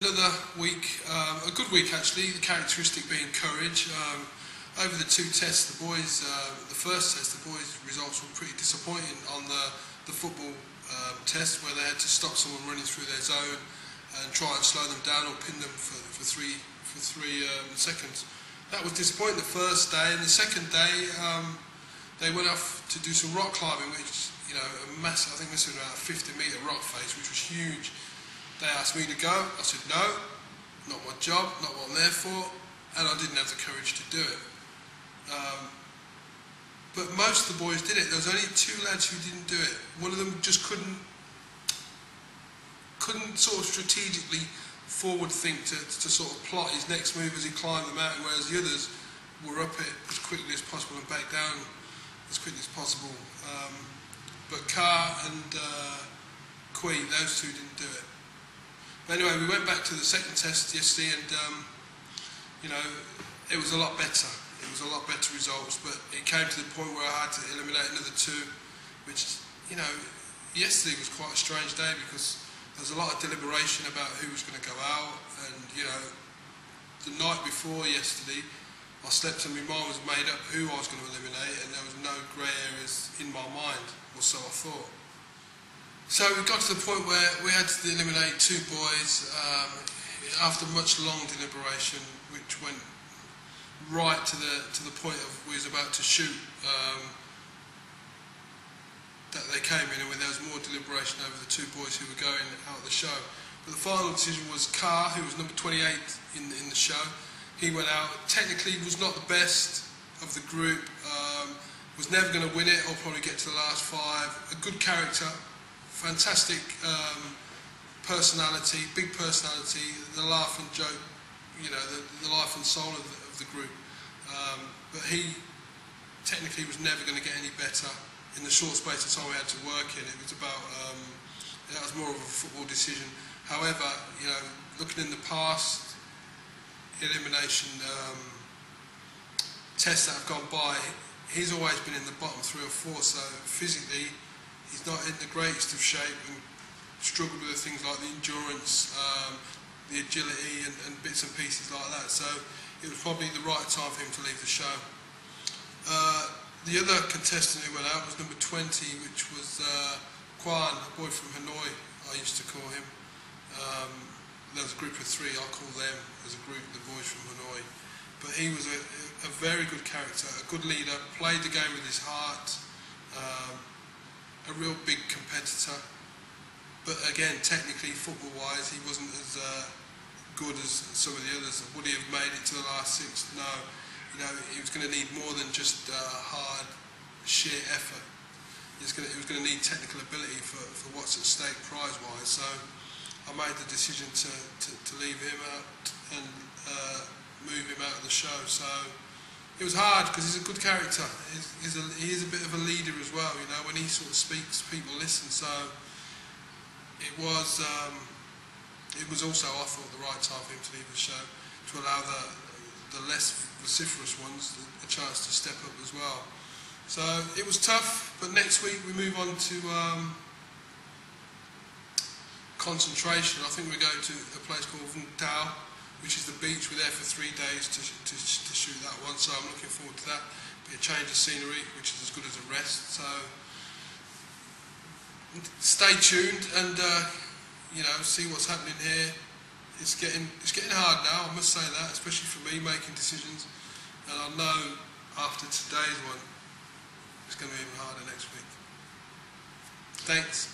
Another week, a good week actually, the characteristic being courage. Over the two tests, the first test, the boys' results were pretty disappointing on the football test, where they had to stop someone running through their zone and try and slow them down or pin them for three seconds. That was disappointing the first day, and the second day they went off to do some rock climbing, which, you know, a massive, I think this was about a 50-metre rock face, which was huge. They asked me to go. I said no, not my job, not what I'm there for, and I didn't have the courage to do it. But most of the boys did it. There was only two lads who didn't do it. One of them just couldn't sort of strategically forward think to sort of plot his next move as he climbed the mountain, whereas the others were up it as quickly as possible and back down as quickly as possible. But Carr and Quee, those two didn't do it. Anyway, we went back to the second test yesterday, and you know, it was a lot better. It was a lot better results, but it came to the point where I had to eliminate another two, which, you know, yesterday was quite a strange day because there was a lot of deliberation about who was going to go out, and, you know, the night before yesterday, I slept and my mind was made up who I was going to eliminate, and there was no grey areas in my mind, or so I thought. So we got to the point where we had to eliminate two boys after much long deliberation, which went right to the point of we was about to shoot. That they came in, and there was more deliberation over the two boys who were going out of the show. But the final decision was Carr, who was number 28 in the show. He went out. Technically, was not the best of the group. Was never going to win it, or probably get to the last five. A good character. Fantastic personality, big personality, the laugh and joke, you know, the life and soul of the group. But he technically was never going to get any better in the short space of time we had to work in. It was about, that was more of a football decision. However, you know, looking in the past elimination tests that have gone by, he's always been in the bottom 3 or 4, so physically he's not in the greatest of shape and struggled with things like the endurance, the agility and bits and pieces like that. So it was probably the right time for him to leave the show. The other contestant who went out was number 20, which was Quan, a boy from Hanoi, I used to call him. There was a group of 3, I'll call them as a group, the boys from Hanoi. But he was a very good character, a good leader, played the game with his heart. A real big competitor, but again, technically, football-wise, he wasn't as good as some of the others. Would he have made it to the last 6? No. You know, he was going to need more than just hard, sheer effort. He was going to need technical ability for what's at stake prize-wise. So I made the decision to leave him out and move him out of the show. So it was hard because he's a good character. He is a bit of a leader as well. You know, when he sort of speaks, people listen. So it was also, I thought, the right time for him to leave the show, to allow the less vociferous ones a chance to step up as well. So it was tough, but next week we move on to concentration. I think we're going to a place called Elimitaion, which is the beach. We're there for 3 days to shoot that one, so I'm looking forward to that. Be a change of scenery, which is as good as a rest. So stay tuned and you know, see what's happening here. It's getting hard now, I must say that, especially for me making decisions. And I know after today's one, it's going to be even harder next week. Thanks.